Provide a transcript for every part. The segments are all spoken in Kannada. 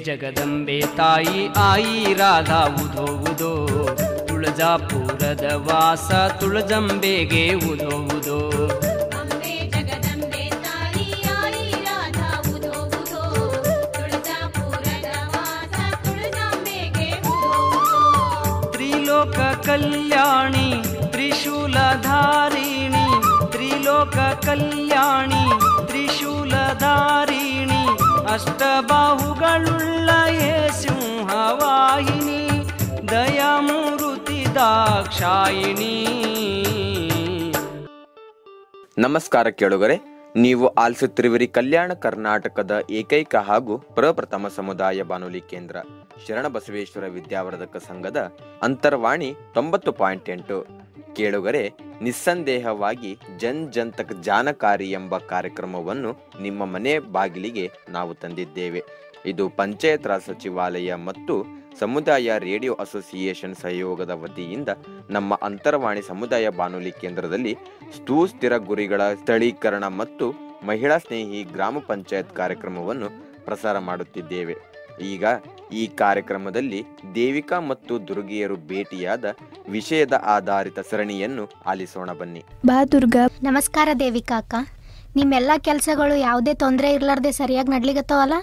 ಜಗದಂಬೆ ತಾಯಿ ಆಯಿ ರಾಧಾ ಉಧೋ ಉಧೋ, ತುಳಜಾಪುರದ ವಾಸ ತುಳಜಂಬೆಗೆ ಉಧೋ ಉಧೋ. ಅಂಬೆ ಜಗದಂಬೆ ತಾಯಿ ಆಯಿ ರಾಧಾ ಉಧೋ ಉಧೋ, ತುಳಜಾಪುರದ ವಾಸ ತುಳಜಂಬೆಗೆ ಉಧೋ ಉಧೋ. ತ್ರಿಲೋಕ ಕಲ್ಯಾಣಿ ತ್ರಿಶೂಲಧಾರಿಣಿ, ತ್ರಿಲೋಕ ಕಲ್ಯಾಣಿ ತ್ರಿಶೂಲಧಾರಿಣಿ, ಅಷ್ಟಬಾಹುಗಳುಳ್ಳ ಯೇ ಸಿಂಹವಾಹಿನಿ, ದಯಾಮೂರುತಿ ದಾಕ್ಷಾಯಿಣಿ. ನಮಸ್ಕಾರ ಕೇಳುಗರೆ, ನೀವು ಆಲಿಸುತ್ತಿರುವಿರಿ ಕಲ್ಯಾಣ ಕರ್ನಾಟಕದ ಏಕೈಕ ಹಾಗೂ ಪ್ರಪ್ರಥಮ ಸಮುದಾಯ ಬಾನುಲಿ ಕೇಂದ್ರ ಶರಣಬಸವೇಶ್ವರ ವಿದ್ಯಾವರ್ಧಕ ಸಂಘದ ಅಂತರ್ವಾಣಿ 90.8. ಕೇಳುಗರೆ, ನಿಸ್ಸಂದೇಹವಾಗಿ ಜನ್ ಜನ್ ತಕ್ ಜಾನಕಾರಿ ಎಂಬ ಕಾರ್ಯಕ್ರಮವನ್ನು ನಿಮ್ಮ ಮನೆ ಬಾಗಿಲಿಗೆ ನಾವು ತಂದಿದ್ದೇವೆ. ಇದು ಪಂಚಾಯತ್ ರಾಜ್ ಸಚಿವಾಲಯ ಮತ್ತು ಸಮುದಾಯ ರೇಡಿಯೋ ಅಸೋಸಿಯೇಷನ್ ಸಹಯೋಗದ ವತಿಯಿಂದ ನಮ್ಮ ಅಂತರ್ವಾಣಿ ಸಮುದಾಯ ಬಾನುಲಿ ಕೇಂದ್ರದಲ್ಲಿ ಸುಸ್ಥಿರ ಗುರಿಗಳ ಸ್ಥಳೀಕರಣ ಮತ್ತು ಮಹಿಳಾ ಸ್ನೇಹಿ ಗ್ರಾಮ ಪಂಚಾಯತ್ ಕಾರ್ಯಕ್ರಮವನ್ನು ಪ್ರಸಾರ ಮಾಡುತ್ತಿದ್ದೇವೆ. ಈಗ ಈ ಕಾರ್ಯಕ್ರಮದಲ್ಲಿ ದೇವಿಕಾ ಮತ್ತು ದುರ್ಗಿಯರು ಭೇಟಿಯಾದ ವಿಷಯದ ಆಧಾರಿತ ಸರಣಿಯನ್ನು ಆಲಿಸೋಣ ಬನ್ನಿ. ಬಾ ದುರ್ಗಾ. ನಮಸ್ಕಾರ ದೇವಿಕಾ ಅಕ್ಕ. ನಿಮ್ಮೆಲ್ಲ ಕೆಲಸಗಳು ಯಾವುದೇ ತೊಂದರೆ ಇರಲಾರ್ದೆ ಸರಿಯಾಗಿ ನಡ್ಲಿಗತ್ತವಲ್ಲ?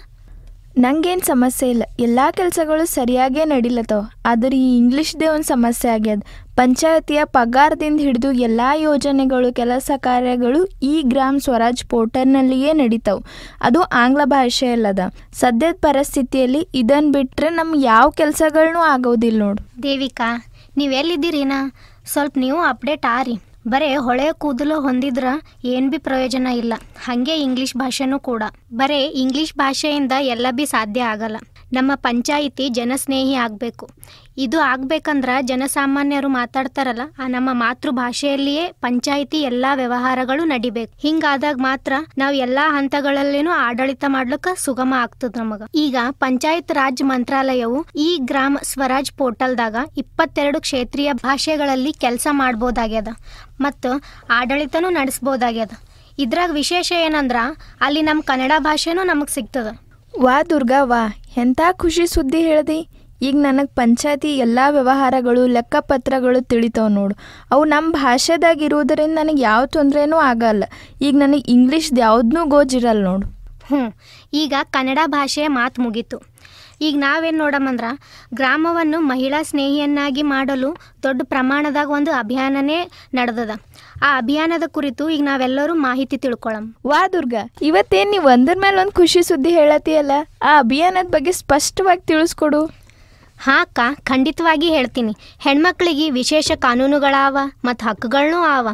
ನಂಗೇನು ಸಮಸ್ಯೆ ಇಲ್ಲ, ಎಲ್ಲ ಕೆಲಸಗಳು ಸರಿಯಾಗೇ ನಡಿಲತ್ತವ. ಆದರೆ ಈ ಇಂಗ್ಲೀಷ್ದೇ ಒಂದು ಸಮಸ್ಯೆ ಆಗ್ಯದ. ಪಂಚಾಯತಿಯ ಪಗಾರದಿಂದ ಹಿಡಿದು ಎಲ್ಲ ಯೋಜನೆಗಳು ಕೆಲಸ ಕಾರ್ಯಗಳು ಈ ಗ್ರಾಮ ಸ್ವರಾಜ್ ಪೋರ್ಟಲ್ನಲ್ಲಿಯೇ ನಡೀತಾವೆ. ಅದು ಆಂಗ್ಲ ಭಾಷೆಯಲ್ಲದ. ಸದ್ಯದ ಪರಿಸ್ಥಿತಿಯಲ್ಲಿ ಇದನ್ನು ಬಿಟ್ಟರೆ ನಮ್ಗೆ ಯಾವ ಕೆಲಸಗಳನ್ನೂ ಆಗೋದಿಲ್ಲ ನೋಡು. ದೇವಿಕಾ, ನೀವೆಲ್ಲಿದ್ದೀರಿನಾ? ಸ್ವಲ್ಪ ನೀವು ಅಪ್ಡೇಟ್ ಆರಿ. ಬರೇ ಹೊಳೆ ಕೂದಲು ಹೊಂದಿದ್ರ ಏನು ಬಿ ಪ್ರಯೋಜನ ಇಲ್ಲ. ಹಾಗೆ ಇಂಗ್ಲೀಷ್ ಭಾಷೆನೂ ಕೂಡ. ಬರೇ ಇಂಗ್ಲೀಷ್ ಭಾಷೆಯಿಂದ ಎಲ್ಲ ಬಿ ಸಾಧ್ಯ ಆಗಲ್ಲ. ನಮ್ಮ ಪಂಚಾಯಿತಿ ಜನಸ್ನೇಹಿ ಆಗಬೇಕು. ಇದು ಆಗ್ಬೇಕಂದ್ರೆ ಜನಸಾಮಾನ್ಯರು ಮಾತಾಡ್ತಾರಲ್ಲ, ಆ ನಮ್ಮ ಮಾತೃಭಾಷೆಯಲ್ಲಿಯೇ ಪಂಚಾಯಿತಿ ಎಲ್ಲ ವ್ಯವಹಾರಗಳು ನಡಿಬೇಕು. ಹಿಂಗಾದಾಗ ಮಾತ್ರ ನಾವು ಎಲ್ಲ ಹಂತಗಳಲ್ಲೇನೂ ಆಡಳಿತ ಮಾಡ್ಲಿಕ್ಕೆ ಸುಗಮ ಆಗ್ತದ ನಮಗ. ಈಗ ಪಂಚಾಯತ್ ರಾಜ್ ಮಂತ್ರಾಲಯವು ಈ ಗ್ರಾಮ ಸ್ವರಾಜ್ ಪೋರ್ಟಲ್ದಾಗ 22 ಕ್ಷೇತ್ರೀಯ ಭಾಷೆಗಳಲ್ಲಿ ಕೆಲಸ ಮಾಡ್ಬೋದಾಗ್ಯದ ಮತ್ತು ಆಡಳಿತನೂ ನಡೆಸ್ಬೋದಾಗ್ಯದ. ಇದ್ರಾಗ ವಿಶೇಷ ಏನಂದ್ರ ಅಲ್ಲಿ ನಮ್ಮ ಕನ್ನಡ ಭಾಷೆನೂ ನಮಗೆ ಸಿಗ್ತದ. ವಾ ದುರ್ಗಾ ವಾ, ಎಂಥ ಖುಷಿ ಸುದ್ದಿ ಹೇಳ್ದಿ. ಈಗ ನನಗೆ ಪಂಚಾಯತಿ ಎಲ್ಲ ವ್ಯವಹಾರಗಳು ಲೆಕ್ಕಪತ್ರಗಳು ತಿಳಿತಾವೆ ನೋಡು. ಅವು ನಮ್ಮ ಭಾಷೆದಾಗ ಇರೋದ್ರಿಂದ ನನಗೆ ಯಾವ ತೊಂದರೆನೂ ಆಗಲ್ಲ. ಈಗ ನನಗೆ ಇಂಗ್ಲೀಷ್ದು ಯಾವುದನ್ನೂ ಗೋಜಿರಲ್ಲ ನೋಡು. ಈಗ ಕನ್ನಡ ಭಾಷೆಯ ಮಾತು ಮುಗೀತು. ಈಗ ನಾವೇನು ನೋಡಮ್ಮಂದ್ರೆ ಗ್ರಾಮವನ್ನು ಮಹಿಳಾ ಸ್ನೇಹಿಯನ್ನಾಗಿ ಮಾಡಲು ದೊಡ್ಡ ಪ್ರಮಾಣದಾಗ ಒಂದು ಅಭಿಯಾನನೇ ನಡೆದದ. ಆ ಅಭಿಯಾನದ ಕುರಿತು ಈಗ ನಾವೆಲ್ಲರೂ ಮಾಹಿತಿ ತಿಳ್ಕೊಳ್ಳೋಣ. ವಾ ದುರ್ಗಾ, ಇವತ್ತೇನು ನೀವು ಒಂದ್ರ ಮೇಲೆ ಒಂದು ಖುಷಿ ಸುದ್ದಿ ಹೇಳತ್ತೀಯಲ್ಲ, ಆ ಅಭಿಯಾನದ ಬಗ್ಗೆ ಸ್ಪಷ್ಟವಾಗಿ ತಿಳಿಸ್ಕೊಡು. ಹಾಂ ಅಕ್ಕ, ಖಂಡಿತವಾಗಿ ಹೇಳ್ತೀನಿ. ಹೆಣ್ಮಕ್ಳಿಗೆ ವಿಶೇಷ ಕಾನೂನುಗಳಾವ ಮತ್ತು ಹಕ್ಕುಗಳನ್ನೂ ಆವ.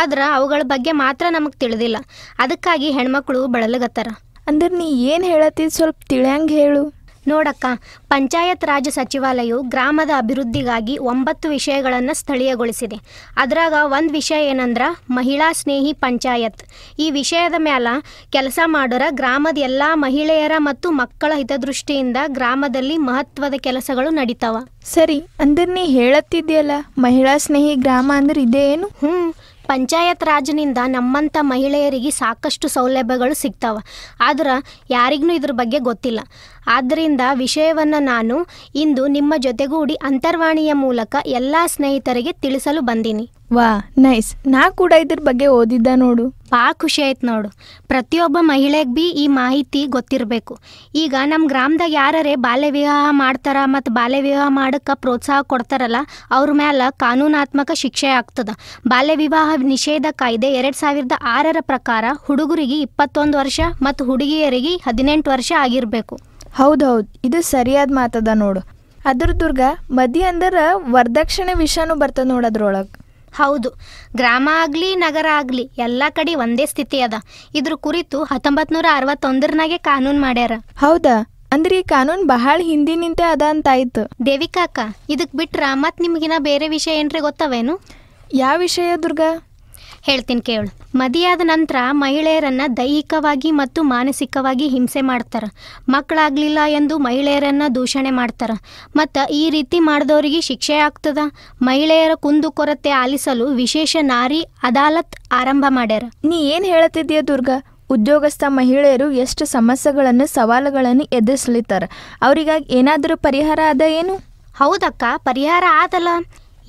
ಆದ್ರೆ ಅವುಗಳ ಬಗ್ಗೆ ಮಾತ್ರ ನಮಗೆ ತಿಳಿದಿಲ್ಲ. ಅದಕ್ಕಾಗಿ ಹೆಣ್ಮಕ್ಳು ಬಳಲಗತ್ತಾರ. ಅಂದ್ರೆ ನೀ ಏನು ಹೇಳತ್ತಿದ್ದು ಸ್ವಲ್ಪ ತಿಳಿಯಂಗೆ ಹೇಳು. ನೋಡಕ್ಕ, ಪಂಚಾಯತ್ ರಾಜ್ ಸಚಿವಾಲಯವು ಗ್ರಾಮದ ಅಭಿವೃದ್ಧಿಗಾಗಿ 9 ವಿಷಯಗಳನ್ನು ಸ್ಥಳೀಯಗೊಳಿಸಿದೆ. ಅದ್ರಾಗ ಒಂದು ವಿಷಯ ಏನಂದ್ರೆ ಮಹಿಳಾ ಸ್ನೇಹಿ ಪಂಚಾಯತ್. ಈ ವಿಷಯದ ಮ್ಯಾಲ ಕೆಲಸ ಮಾಡೋರ ಗ್ರಾಮದ ಎಲ್ಲ ಮಹಿಳೆಯರ ಮತ್ತು ಮಕ್ಕಳ ಹಿತದೃಷ್ಟಿಯಿಂದ ಗ್ರಾಮದಲ್ಲಿ ಮಹತ್ವದ ಕೆಲಸಗಳು ನಡೀತಾವ. ಸರಿ, ಅಂದ್ರೆ ನೀ ಹೇಳತ್ತಿದ್ಯಲ್ಲ ಮಹಿಳಾ ಸ್ನೇಹಿ ಗ್ರಾಮ ಅಂದ್ರೆ ಇದೇನು? ಪಂಚಾಯತ್ ರಾಜ್ನಿಂದ ನಮ್ಮಂಥ ಮಹಿಳೆಯರಿಗೆ ಸಾಕಷ್ಟು ಸೌಲಭ್ಯಗಳು ಸಿಗ್ತಾವ. ಆದ್ರೆ ಯಾರಿಗೂ ಇದ್ರ ಬಗ್ಗೆ ಗೊತ್ತಿಲ್ಲ. ಆದ್ದರಿಂದ ವಿಷಯವನ್ನು ನಾನು ಇಂದು ನಿಮ್ಮ ಜೊತೆಗೂಡಿ ಅಂತರ್ವಾಣಿಯ ಮೂಲಕ ಎಲ್ಲ ಸ್ನೇಹಿತರಿಗೆ ತಿಳಿಸಲು ಬಂದೀನಿ. ವಾ ನೈಸ್, ನಾ ಕೂಡ ಇದ್ರ ಬಗ್ಗೆ ಓದಿದ್ದ ನೋಡು. ಭಾಳ ಖುಷಿ ಆಯ್ತು ನೋಡು. ಪ್ರತಿಯೊಬ್ಬ ಮಹಿಳೆಗೆ ಬಿ ಈ ಮಾಹಿತಿ ಗೊತ್ತಿರಬೇಕು. ಈಗ ನಮ್ಮ ಗ್ರಾಮದಾಗ ಯಾರೇ ಬಾಲ್ಯ ವಿವಾಹ ಮಾಡ್ತಾರ ಮತ್ತು ಬಾಲ್ಯ ವಿವಾಹ ಮಾಡೋಕ್ಕೆ ಪ್ರೋತ್ಸಾಹ ಕೊಡ್ತಾರಲ್ಲ, ಅವ್ರ ಮ್ಯಾಲ ಕಾನೂನಾತ್ಮಕ ಶಿಕ್ಷೆ ಆಗ್ತದ. ಬಾಲ್ಯ ವಿವಾಹ ನಿಷೇಧ ಕಾಯ್ದೆ 2006 ಪ್ರಕಾರ ಹುಡುಗರಿಗೆ 21 ವರ್ಷ ಮತ್ತು ಹುಡುಗಿಯರಿಗೆ 18 ವರ್ಷ ಆಗಿರಬೇಕು. ಹೌದೌದು, ಇದು ಸರಿಯಾದ ಮಾತದ ನೋಡು. ಅದ್ರ ದುರ್ಗ ಮದಿ ಅಂದ್ರೆ ವರದಕ್ಷಿಣೆ ವಿಷಯನೂ ಬರ್ತದೆ ನೋಡೋದ್ರೊಳಗೆ. ಹೌದು, ಗ್ರಾಮ ಆಗಲಿ ನಗರ ಆಗಲಿ ಎಲ್ಲ ಕಡೆ ಒಂದೇ ಸ್ಥಿತಿ ಅದ. ಇದ್ರ ಕುರಿತು 1961 ಕಾನೂನು ಮಾಡ್ಯಾರ. ಹೌದಾ? ಅಂದ್ರೆ ಈ ಕಾನೂನು ಬಹಳ ಹಿಂದಿನಿಂತೆ ಅದ ಅಂತಾಯ್ತು. ದೇವಿಕಾ ಅಕ್ಕ, ಇದಕ್ಕೆ ಬಿಟ್ರ ಮತ್ತು ನಿಮಗಿನ ಬೇರೆ ವಿಷಯ ಏನ್ರಿ ಗೊತ್ತವೇನು? ಯಾವ ವಿಷಯ ದುರ್ಗಾ? ಹೇಳ್ತೀನಿ ಕೇಳು. ಮದುವೆಯಾದ ನಂತರ ಮಹಿಳೆಯರನ್ನು ದೈಹಿಕವಾಗಿ ಮತ್ತು ಮಾನಸಿಕವಾಗಿ ಹಿಂಸೆ ಮಾಡ್ತಾರೆ. ಮಕ್ಕಳಾಗಲಿಲ್ಲ ಎಂದು ಮಹಿಳೆಯರನ್ನು ದೂಷಣೆ ಮಾಡ್ತಾರೆ. ಮತ್ತು ಈ ರೀತಿ ಮಾಡಿದವರಿಗೆ ಶಿಕ್ಷೆ ಆಗ್ತದ. ಮಹಿಳೆಯರ ಕುಂದುಕೊರತೆ ಆಲಿಸಲು ವಿಶೇಷ ನಾರಿ ಅದಾಲತ್ ಆರಂಭ ಮಾಡ್ಯಾರ. ನೀ ಏನು ಹೇಳತ್ತಿದ್ದೀಯ ದುರ್ಗಾ? ಉದ್ಯೋಗಸ್ಥ ಮಹಿಳೆಯರು ಎಷ್ಟು ಸಮಸ್ಯೆಗಳನ್ನು ಸವಾಲುಗಳನ್ನು ಎದುರಿಸ್ಲಿತ್ತಾರ. ಅವ್ರಿಗಾಗಿ ಏನಾದರೂ ಪರಿಹಾರ ಅದ ಏನು? ಹೌದಕ್ಕ, ಪರಿಹಾರ ಆದಲ್ಲ.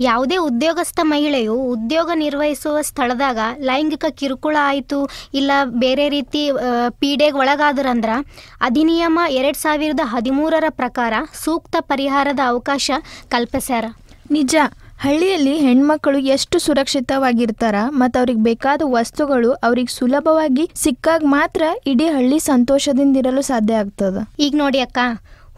ಯಾವುದೇ ಉದ್ಯೋಗಸ್ಥ ಮಹಿಳೆಯು ಉದ್ಯೋಗ ನಿರ್ವಹಿಸುವ ಸ್ಥಳದಾಗ ಲೈಂಗಿಕ ಕಿರುಕುಳ ಆಯಿತು ಇಲ್ಲ ಬೇರೆ ರೀತಿ ಪೀಡೆಗೆ ಒಳಗಾದ್ರಂದ್ರೆ ಅಧಿನಿಯಮ 2013 ಪ್ರಕಾರ ಸೂಕ್ತ ಪರಿಹಾರದ ಅವಕಾಶ ಕಲ್ಪಿಸ್ಯಾರ. ನಿಜ, ಹಳ್ಳಿಯಲ್ಲಿ ಹೆಣ್ಮಕ್ಕಳು ಎಷ್ಟು ಸುರಕ್ಷಿತವಾಗಿರ್ತಾರ ಮತ್ತು ಅವ್ರಿಗೆ ಬೇಕಾದ ವಸ್ತುಗಳು ಅವ್ರಿಗೆ ಸುಲಭವಾಗಿ ಸಿಕ್ಕಾಗ ಮಾತ್ರ ಇಡೀ ಹಳ್ಳಿ ಸಂತೋಷದಿಂದಿರಲು ಸಾಧ್ಯ ಆಗ್ತದ. ಈಗ ನೋಡಿ ಅಕ್ಕ,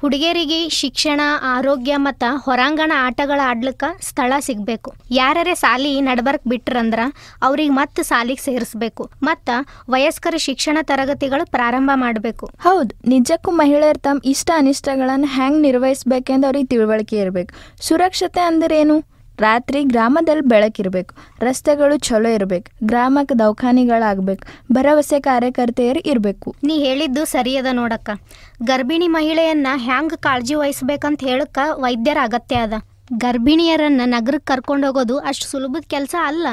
ಹುಡುಗಿಯರಿಗೆ ಶಿಕ್ಷಣ, ಆರೋಗ್ಯ ಮತ್ತು ಹೊರಾಂಗಣ ಆಟಗಳ ಆಡ್ಲಿಕ್ಕೆ ಸ್ಥಳ ಸಿಗಬೇಕು. ಯಾರೇ ಸಾಲಿ ನಡ್ಬರ್ಕ್ ಬಿಟ್ರಂದ್ರೆ ಅವ್ರಿಗೆ ಮತ್ತೆ ಸಾಲಿಗೆ ಸೇರಿಸ್ಬೇಕು ಮತ್ತು ವಯಸ್ಕರ ಶಿಕ್ಷಣ ತರಗತಿಗಳು ಪ್ರಾರಂಭ ಮಾಡಬೇಕು. ಹೌದು, ನಿಜಕ್ಕೂ ಮಹಿಳೆಯರು ತಮ್ಮ ಇಷ್ಟ ಅನಿಷ್ಟಗಳನ್ನು ಹೆಂಗೆ ನಿರ್ವಹಿಸ್ಬೇಕೆಂದು ಅವ್ರಿಗೆ ತಿಳುವಳಿಕೆ ಇರಬೇಕು. ಸುರಕ್ಷತೆ ಅಂದ್ರೇನು? ರಾತ್ರಿ ಗ್ರಾಮದಲ್ಲಿ ಬೆಳಕಿರಬೇಕು, ರಸ್ತೆಗಳು ಚಲೋ ಇರಬೇಕು, ಗ್ರಾಮಕ್ಕೆ ದವಾಖಾನೆಗಳಾಗಬೇಕು, ಭರವಸೆ ಕಾರ್ಯಕರ್ತೆಯರು ಇರಬೇಕು. ನೀ ಹೇಳಿದ್ದು ಸರಿಯದ ನೋಡಕ್ಕ. ಗರ್ಭಿಣಿ ಮಹಿಳೆಯನ್ನ ಹ್ಯಾಂಗ ಕಾಳಜಿ ವಹಿಸ್ಬೇಕಂತ ಹೇಳಕ್ಕ ವೈದ್ಯರ ಅಗತ್ಯ ಅದ. ಗರ್ಭಿಣಿಯರನ್ನ ನಗರಕ್ಕೆ ಕರ್ಕೊಂಡು ಹೋಗೋದು ಅಷ್ಟು ಸುಲಭದ ಕೆಲಸ ಅಲ್ಲ.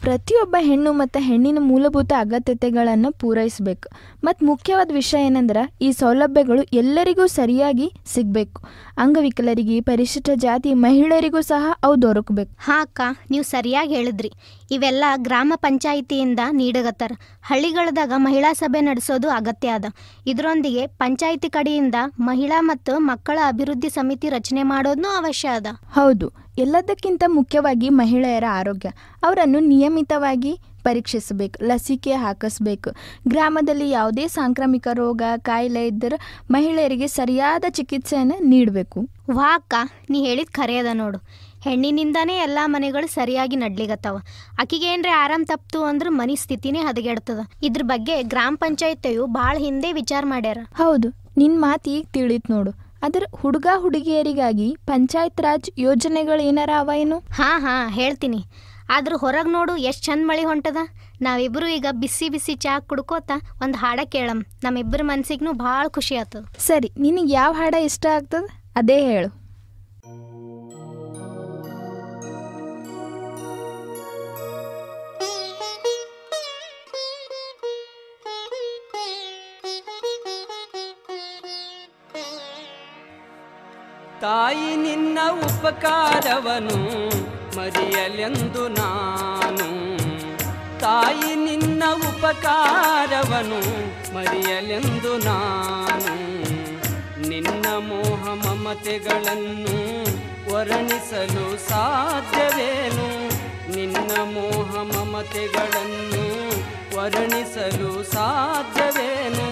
ಪ್ರತಿಯೊಬ್ಬ ಹೆಣ್ಣು ಮತ್ತು ಹೆಣ್ಣಿನ ಮೂಲಭೂತ ಅಗತ್ಯತೆಗಳನ್ನು ಪೂರೈಸಬೇಕು. ಮತ್ತು ಮುಖ್ಯವಾದ ವಿಷಯ ಏನಂದ್ರೆ ಈ ಸೌಲಭ್ಯಗಳು ಎಲ್ಲರಿಗೂ ಸರಿಯಾಗಿ ಸಿಗಬೇಕು. ಅಂಗವಿಕಲರಿಗೆ, ಪರಿಶಿಷ್ಟ ಜಾತಿ ಮಹಿಳೆಯರಿಗೂ ಸಹ ಅವು ದೊರಕಬೇಕು. ಅಕ್ಕ, ನೀವು ಸರಿಯಾಗಿ ಹೇಳಿದ್ರಿ. ಇವೆಲ್ಲ ಗ್ರಾಮ ಪಂಚಾಯಿತಿಯಿಂದ ನೀಡಗತ್ತಾರ. ಹಳ್ಳಿಗಳದಾಗ ಮಹಿಳಾ ಸಭೆ ನಡೆಸೋದು ಅಗತ್ಯ ಅದ. ಇದರೊಂದಿಗೆ ಪಂಚಾಯಿತಿ ಕಡೆಯಿಂದ ಮಹಿಳಾ ಮತ್ತು ಮಕ್ಕಳ ಅಭಿವೃದ್ಧಿ ಸಮಿತಿ ರಚನೆ ಮಾಡೋದೂ ಅವಶ್ಯ ಅದ. ಹೌದು, ಎಲ್ಲದಕ್ಕಿಂತ ಮುಖ್ಯವಾಗಿ ಮಹಿಳೆಯರ ಆರೋಗ್ಯ. ಅವರನ್ನು ನಿಯಮಿತವಾಗಿ ಪರೀಕ್ಷಿಸಬೇಕು, ಲಸಿಕೆ ಹಾಕಿಸ್ಬೇಕು. ಗ್ರಾಮದಲ್ಲಿ ಯಾವುದೇ ಸಾಂಕ್ರಾಮಿಕ ರೋಗ, ಕಾಯಿಲೆ ಇದ್ದರೆ ಮಹಿಳೆಯರಿಗೆ ಸರಿಯಾದ ಚಿಕಿತ್ಸೆಯನ್ನು ನೀಡಬೇಕು. ವಾ ಅಕ್ಕ, ನೀ ಹೇಳಿದ ಖರೆ ಅದ ನೋಡು. ಹೆಣ್ಣಿನಿಂದಾನೇ ಎಲ್ಲ ಮನೆಗಳು ಸರಿಯಾಗಿ ನಡ್ಲಿಗತ್ತವ. ಆಕಿಗೆ ಏನ್ರೆ ಆರಾಮ್ ತಪ್ತು ಅಂದ್ರೆ ಮನೆ ಸ್ಥಿತಿನೇ ಹದಗೆಡ್ತದ. ಇದ್ರ ಬಗ್ಗೆ ಗ್ರಾಮ ಪಂಚಾಯತಿಯು ಭಾಳ ಹಿಂದೆ ವಿಚಾರ ಮಾಡ್ಯಾರ. ಹೌದು, ನಿನ್ನ ಮಾತು ಈಗ ತಿಳಿತು ನೋಡು. ಅದರ ಹುಡುಗ ಹುಡುಗಿಯರಿಗಾಗಿ ಪಂಚಾಯತ್ ರಾಜ್ ಯೋಜನೆಗಳು ಏನಾರ ಅವ ಏನು? ಹಾ ಹೇಳ್ತೀನಿ. ಆದ್ರೆ ಹೊರಗೆ ನೋಡು ಎಷ್ಟು ಚಂದ ಮಳೆ ಹೊಂಟದ. ನಾವಿಬ್ಬರು ಈಗ ಬಿಸಿ ಬಿಸಿ ಚಾ ಕುಡ್ಕೋತ ಒಂದು ಹಾಡ ಕೇಳಮ್. ನಮ್ಮಿಬ್ಬರ ಮನ್ಸಿಗೂ ಭಾಳ ಖುಷಿ ಆಗ್ತದ. ಸರಿ, ನಿನಗೆ ಯಾವ ಹಾಡ ಇಷ್ಟ ಆಗ್ತದ ಅದೇ ಹೇಳು. ತಾಯಿ ನಿನ್ನ ಉಪಕಾರವನು ಮರೆಯಲೆಂದು ನಾನು, ತಾಯಿ ನಿನ್ನ ಉಪಕಾರವನು ಮರೆಯಲೆಂದು ನಾನು, ನಿನ್ನ ಮೋಹ ಮಮತೆಗಳನ್ನು ವರ್ಣಿಸಲು ಸಾಧ್ಯವೇನು, ನಿನ್ನ ಮೋಹ ಮಮತೆಗಳನ್ನು ವರ್ಣಿಸಲು ಸಾಧ್ಯವೇನು.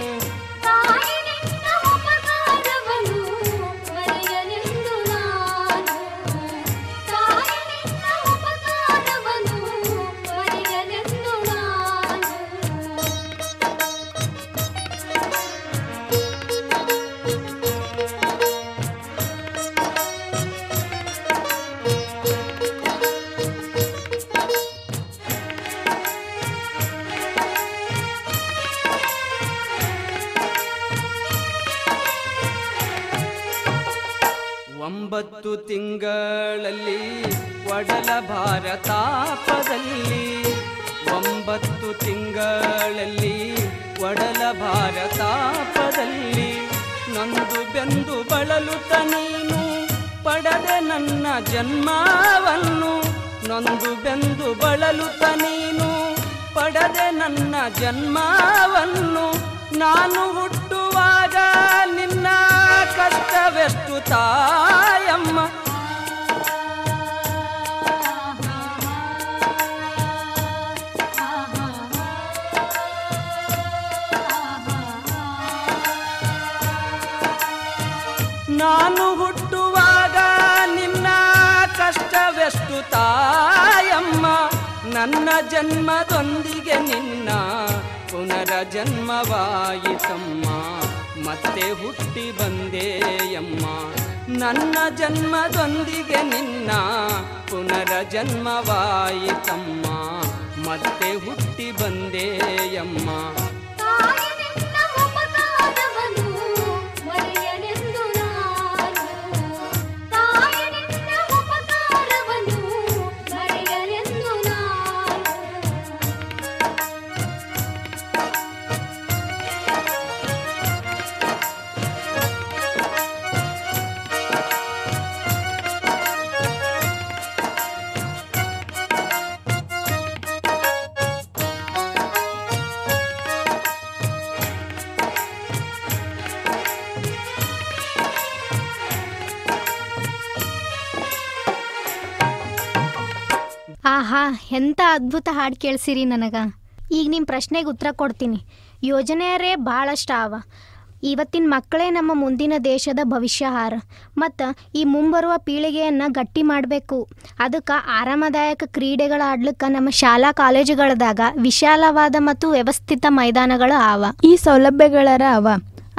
ಒಂಬತ್ತು ತಿಂಗಳಲ್ಲಿ ಒಡಲ ಭಾರತಾಪದಲ್ಲಿ, 9 ತಿಂಗಳಲ್ಲಿ ಒಡಲ ಭಾರತಾಪದಲ್ಲಿ, ನೊಂದು ಬೆಂದು ಬಳಲುತ್ತ ನೀನು ಪಡೆದೆ ನನ್ನ ಜನ್ಮವನ್ನು, ನೊಂದು ಬೆಂದು ಬಳಲುತ್ತ ನೀನು ಪಡೆದೆ ನನ್ನ ಜನ್ಮವನ್ನು, ನಾನು ಹುಟ್ಟುವಾಗ ನಿನ್ನ ಕಷ್ಟವೆಷ್ಟು ತಾಯಮ್ಮ, ನಾನು ಹುಟ್ಟುವಾಗ ನಿನ್ನ ಕಷ್ಟವೆಷ್ಟು ತಾಯಮ್ಮ, ನನ್ನ ಜನ್ಮದೊಂದಿಗೆ ನಿನ್ನ ಪುನರ ಜನ್ಮವಾಯಿತಮ್ಮ, ಮತ್ತೆ ಹುಟ್ಟಿ ಬಂದೆಯಮ್ಮ, ನನ್ನ ಜನ್ಮದೊಂದಿಗೆ ನಿನ್ನ ಪುನರ ಜನ್ಮವಾಯಿತಮ್ಮ, ಮತ್ತೆ ಹುಟ್ಟಿ ಬಂದೆಯಮ್ಮ. ಆಹಾ, ಎಂಥ ಅದ್ಭುತ ಹಾಡು ಕೇಳಿಸಿರಿ ನನಗೆ. ಈಗ ನಿಮ್ಮ ಪ್ರಶ್ನೆಗೆ ಉತ್ತರ ಕೊಡ್ತೀನಿ. ಯೋಜನೆಯರೇ ಭಾಳಷ್ಟು ಅವ. ಇವತ್ತಿನ ಮಕ್ಕಳೇ ನಮ್ಮ ಮುಂದಿನ ದೇಶದ ಭವಿಷ್ಯಹಾರ. ಮತ್ತು ಈ ಮುಂಬರುವ ಪೀಳಿಗೆಯನ್ನು ಗಟ್ಟಿ ಮಾಡಬೇಕು. ಅದಕ್ಕೆ ಆರಾಮದಾಯಕ ಕ್ರೀಡೆಗಳ ಆಡ್ಲಿಕ್ಕೆ ನಮ್ಮ ಶಾಲಾ ಕಾಲೇಜುಗಳದಾಗ ವಿಶಾಲವಾದ ಮತ್ತು ವ್ಯವಸ್ಥಿತ ಮೈದಾನಗಳು ಅವ. ಈ ಸೌಲಭ್ಯಗಳರ ಅವ,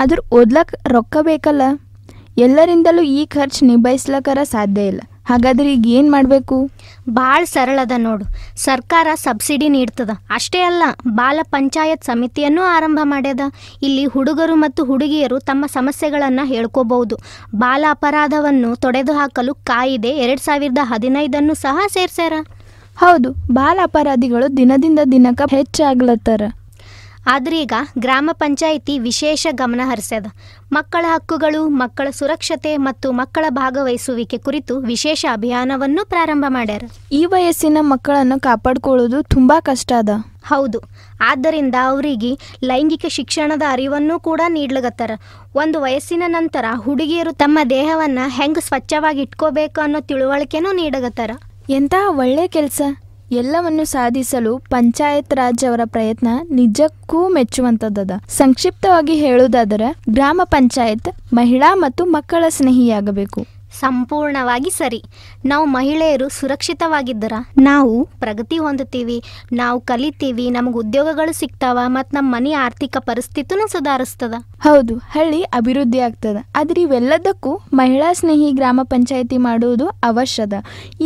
ಆದ್ರೆ ಓದ್ಲಕ್ಕೆ ರೊಕ್ಕ ಬೇಕಲ್ಲ. ಎಲ್ಲರಿಂದಲೂ ಈ ಖರ್ಚು ನಿಭಾಯಿಸ್ಲಕ್ಕರ ಸಾಧ್ಯ ಇಲ್ಲ. ಹಾಗಾದ್ರೆ ಈಗ ಏನು ಮಾಡಬೇಕು? ಭಾಳ ಸರಳದ ನೋಡು. ಸರ್ಕಾರ ಸಬ್ಸಿಡಿ ನೀಡ್ತದ. ಅಷ್ಟೇ ಅಲ್ಲ, ಬಾಲ ಪಂಚಾಯತ್ ಸಮಿತಿಯನ್ನು ಆರಂಭ ಮಾಡ್ಯದ. ಇಲ್ಲಿ ಹುಡುಗರು ಮತ್ತು ಹುಡುಗಿಯರು ತಮ್ಮ ಸಮಸ್ಯೆಗಳನ್ನು ಹೇಳ್ಕೋಬಹುದು. ಬಾಲ ಅಪರಾಧವನ್ನು ತೊಡೆದು ಹಾಕಲು ಕಾಯಿದೆ 2015 ಸಹ ಸೇರ್ಸ್ಯಾರ. ಹೌದು, ಬಾಲ ಅಪರಾಧಿಗಳು ದಿನದಿಂದ ದಿನಕ್ಕೆ ಹೆಚ್ಚಾಗ್ಲತ್ತಾರ. ಆದ್ರೀಗ ಗ್ರಾಮ ಪಂಚಾಯಿತಿ ವಿಶೇಷ ಗಮನ ಹರಿಸ್ಯದ. ಮಕ್ಕಳ ಹಕ್ಕುಗಳು, ಮಕ್ಕಳ ಸುರಕ್ಷತೆ ಮತ್ತು ಮಕ್ಕಳ ಭಾಗವಹಿಸುವಿಕೆ ಕುರಿತು ವಿಶೇಷ ಅಭಿಯಾನವನ್ನು ಪ್ರಾರಂಭ ಮಾಡ್ಯಾರ. ಈ ವಯಸ್ಸಿನ ಮಕ್ಕಳನ್ನು ಕಾಪಾಡ್ಕೊಳ್ಳೋದು ತುಂಬ ಕಷ್ಟ ಅದ. ಹೌದು, ಆದ್ದರಿಂದ ಅವರಿಗೆ ಲೈಂಗಿಕ ಶಿಕ್ಷಣದ ಅರಿವನ್ನು ಕೂಡ ನೀಡ್ಲಗತ್ತಾರ. ಒಂದು ವಯಸ್ಸಿನ ನಂತರ ಹುಡುಗಿಯರು ತಮ್ಮ ದೇಹವನ್ನು ಹೆಂಗೆ ಸ್ವಚ್ಛವಾಗಿ ಇಟ್ಕೋಬೇಕು ಅನ್ನೋ ತಿಳುವಳಿಕೆನೂ ನೀಡಗತ್ತಾರ. ಎಂತಹ ಒಳ್ಳೆ ಕೆಲಸ. ಎಲ್ಲವನ್ನು ಸಾಧಿಸಲು ಪಂಚಾಯತ್ ರಾಜ್ ಅವರ ಪ್ರಯತ್ನ ನಿಜಕ್ಕೂ ಮೆಚ್ಚುವಂಥದ್ದದ. ಸಂಕ್ಷಿಪ್ತವಾಗಿ ಹೇಳುವುದಾದರೆ ಗ್ರಾಮ ಪಂಚಾಯತ್ ಮಹಿಳಾ ಮತ್ತು ಮಕ್ಕಳ ಸ್ನೇಹಿಯಾಗಬೇಕು. ಸಂಪೂರ್ಣವಾಗಿ ಸರಿ. ನಾವು ಮಹಿಳೆಯರು ಸುರಕ್ಷಿತವಾಗಿದ್ದರ ನಾವು ಪ್ರಗತಿ ಹೊಂದುತ್ತೀವಿ, ನಾವು ಕಲಿತೀವಿ, ನಮಗೆ ಉದ್ಯೋಗಗಳು ಸಿಗ್ತಾವ ಮತ್ತು ನಮ್ಮ ಮನೆ ಆರ್ಥಿಕ ಪರಿಸ್ಥಿತಿನೂ ಸುಧಾರಿಸ್ತದ. ಹೌದು, ಹಳ್ಳಿ ಅಭಿವೃದ್ಧಿ ಆಗ್ತದ. ಆದ್ರೆ ಇವೆಲ್ಲದಕ್ಕೂ ಮಹಿಳಾ ಸ್ನೇಹಿ ಗ್ರಾಮ ಪಂಚಾಯಿತಿ ಮಾಡುವುದು ಅವಶ್ಯದ.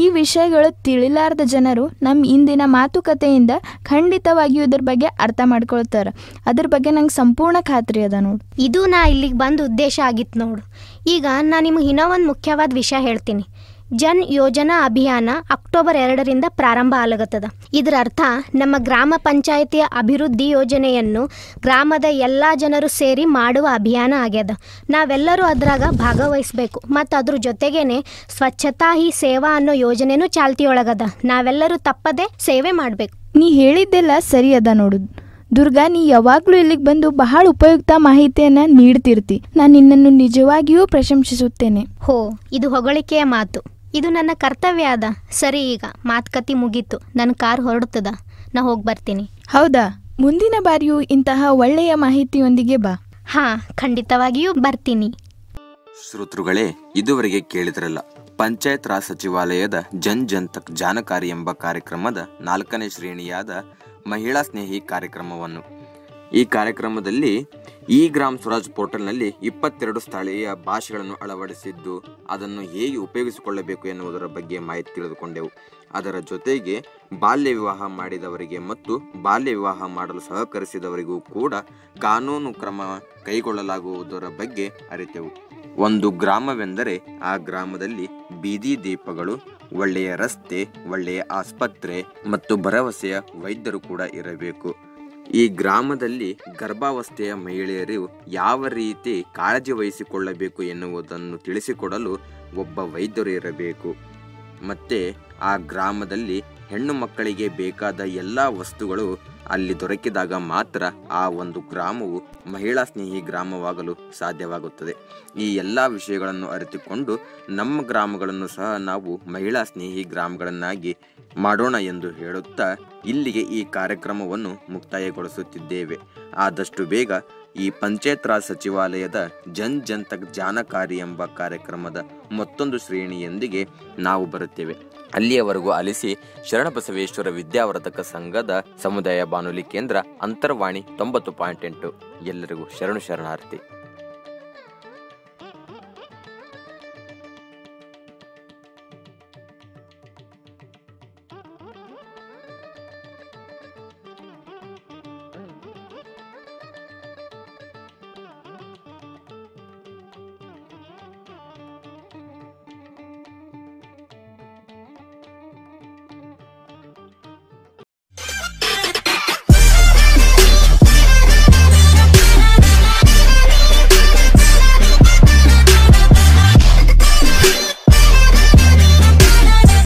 ಈ ವಿಷಯಗಳು ತಿಳಿಲಾರ್ದ ಜನರು ನಮ್ಮ ಇಂದಿನ ಮಾತುಕತೆಯಿಂದ ಖಂಡಿತವಾಗಿಯೂ ಇದ್ರ ಬಗ್ಗೆ ಅರ್ಥ ಮಾಡ್ಕೊಳ್ತಾರೆ. ಅದ್ರ ಬಗ್ಗೆ ನಂಗೆ ಸಂಪೂರ್ಣ ಖಾತ್ರಿ ಅದ ನೋಡು. ಇದು ನಾ ಇಲ್ಲಿಗೆ ಬಂದ ಉದ್ದೇಶ ಆಗಿತ್ತು ನೋಡು. ಈಗ ನಾನು ನಿಮಗೆ ಇನ್ನೂ ಒಂದು ಮುಖ್ಯವಾದ ವಿಷಯ ಹೇಳ್ತೀನಿ. ಜನ್ ಯೋಜನಾ ಅಭಿಯಾನ ಅಕ್ಟೋಬರ್ 2 ಪ್ರಾರಂಭ ಆಗತ್ತದ. ಇದರ ಅರ್ಥ ನಮ್ಮ ಗ್ರಾಮ ಪಂಚಾಯಿತಿಯ ಅಭಿವೃದ್ಧಿ ಯೋಜನೆಯನ್ನು ಗ್ರಾಮದ ಎಲ್ಲ ಜನರು ಸೇರಿ ಮಾಡುವ ಅಭಿಯಾನ ಆಗ್ಯದ. ನಾವೆಲ್ಲರೂ ಅದ್ರಾಗ ಭಾಗವಹಿಸಬೇಕು. ಮತ್ತು ಅದ್ರ ಜೊತೆಗೇನೆ ಸ್ವಚ್ಛತಾ ಹಿ ಸೇವಾ ಅನ್ನೋ ಯೋಜನೆನೂ ಚಾಲ್ತಿಯೊಳಗದ. ನಾವೆಲ್ಲರೂ ತಪ್ಪದೆ ಸೇವೆ ಮಾಡಬೇಕು. ನೀ ಹೇಳಿದ್ದೆಲ್ಲ ಸರಿ ಅದ ನೋಡು ದುರ್ಗಾ. ನೀ ಯಾವಾಗಲೂ ಇಲ್ಲಿಗೆ ಬಂದು ಬಹಳ ಉಪಯುಕ್ತ ಮಾಹಿತಿಯನ್ನು ನೀಡ್ತಿರ್ತಿ. ನಾನು ನಿನ್ನನ್ನು ನಿಜವಾಗಿಯೂ ಪ್ರಶಂಸಿಸುತ್ತೇನೆ. ಹೋ, ಇದು ಹೊಗಳಿಕೆಯ ಮಾತು. ಇದು ನನ್ನ ಕರ್ತವ್ಯ ಅದ. ಸರಿ, ಈಗ ಮಾತುಕತೆ ಮುಗೀತು. ನನ್ನ ಕಾರ್ ಹೊರಡ್ತದ. ನಾ ಹೋಗಿ ಬರ್ತೀನಿ. ಹೌದಾ? ಮುಂದಿನ ಬಾರಿಯೂ ಇಂತಹ ಒಳ್ಳೆಯ ಮಾಹಿತಿಯೊಂದಿಗೆ ಬಾ. ಹಾಂ, ಖಂಡಿತವಾಗಿಯೂ ಬರ್ತೀನಿ. ಶ್ರೋತೃಗಳೇ, ಇದುವರೆಗೆ ಕೇಳಿದ್ರಲ್ಲ ಪಂಚಾಯತ್ ರಾಜ್ ಸಚಿವಾಲಯದ ಜನ್ ತಕ್ ಜಾನಕಾರಿ ಎಂಬ ಕಾರ್ಯಕ್ರಮದ 4ನೇ ಶ್ರೇಣಿಯಾದ ಮಹಿಳಾ ಸ್ನೇಹಿ ಕಾರ್ಯಕ್ರಮವನ್ನು. ಈ ಕಾರ್ಯಕ್ರಮದಲ್ಲಿ ಈ ಗ್ರಾಮ ಸ್ವರಾಜ್ ಪೋರ್ಟಲ್ನಲ್ಲಿ 22 ಸ್ಥಳೀಯ ಭಾಷೆಗಳನ್ನು ಅಳವಡಿಸಿದ್ದು ಅದನ್ನು ಹೇಗೆ ಉಪಯೋಗಿಸಿಕೊಳ್ಳಬೇಕು ಎನ್ನುವುದರ ಬಗ್ಗೆ ಮಾಹಿತಿ ತಿಳಿದುಕೊಂಡೆವು. ಅದರ ಜೊತೆಗೆ ಬಾಲ್ಯ ವಿವಾಹ ಮಾಡಿದವರಿಗೆ ಮತ್ತು ಬಾಲ್ಯ ವಿವಾಹ ಮಾಡಲು ಸಹಕರಿಸಿದವರಿಗೂ ಕೂಡ ಕಾನೂನು ಕ್ರಮ ಕೈಗೊಳ್ಳಲಾಗುವುದರ ಬಗ್ಗೆ ಅರಿತೆವು. ಒಂದು ಗ್ರಾಮವೆಂದರೆ ಆ ಗ್ರಾಮದಲ್ಲಿ ಬೀದಿ ದೀಪಗಳು, ಒಳ್ಳೆಯ ರಸ್ತೆ, ಒಳ್ಳೆಯ ಆಸ್ಪತ್ರೆ ಮತ್ತು ಭರವಸೆಯ ವೈದ್ಯರು ಕೂಡ ಇರಬೇಕು. ಈ ಗ್ರಾಮದಲ್ಲಿ ಗರ್ಭಾವಸ್ಥೆಯ ಮಹಿಳೆಯರು ಯಾವ ರೀತಿ ಕಾಳಜಿ ವಹಿಸಿಕೊಳ್ಳಬೇಕು ಎನ್ನುವುದನ್ನು ತಿಳಿಸಿಕೊಡಲು ಒಬ್ಬ ವೈದ್ಯರು ಇರಬೇಕು. ಮತ್ತೆ ಆ ಗ್ರಾಮದಲ್ಲಿ ಹೆಣ್ಣು ಮಕ್ಕಳಿಗೆ ಬೇಕಾದ ಎಲ್ಲ ವಸ್ತುಗಳು ಅಲ್ಲಿ ದೊರಕಿದಾಗ ಮಾತ್ರ ಆ ಒಂದು ಗ್ರಾಮವು ಮಹಿಳಾ ಸ್ನೇಹಿ ಗ್ರಾಮವಾಗಲು ಸಾಧ್ಯವಾಗುತ್ತದೆ. ಈ ಎಲ್ಲ ವಿಷಯಗಳನ್ನು ಅರಿತುಕೊಂಡು ನಮ್ಮ ಗ್ರಾಮಗಳನ್ನು ಸಹ ನಾವು ಮಹಿಳಾ ಸ್ನೇಹಿ ಗ್ರಾಮಗಳನ್ನಾಗಿ ಮಾಡೋಣ ಎಂದು ಹೇಳುತ್ತಾ ಇಲ್ಲಿಗೆ ಈ ಕಾರ್ಯಕ್ರಮವನ್ನು ಮುಕ್ತಾಯಗೊಳಿಸುತ್ತಿದ್ದೇವೆ. ಆದಷ್ಟು ಬೇಗ ಈ ಪಂಚಾಯತ್ ರಾಜ್ ಸಚಿವಾಲಯದ ಜನ್ ತಕ್ ಜಾನಕಾರಿ ಎಂಬ ಕಾರ್ಯಕ್ರಮದ ಮತ್ತೊಂದು ಶ್ರೇಣಿಯೊಂದಿಗೆ ನಾವು ಬರುತ್ತೇವೆ. ಅಲ್ಲಿಯವರೆಗೂ ಆಲಿಸಿ ಶರಣಬಸವೇಶ್ವರ ವಿದ್ಯಾವರ್ಧಕ ಸಂಘದ ಸಮುದಾಯ ಬಾನುಲಿ ಕೇಂದ್ರ ಅಂತರ್ವಾಣಿ 90.8. ಎಲ್ಲರಿಗೂ ಶರಣಾರ್ಥಿ.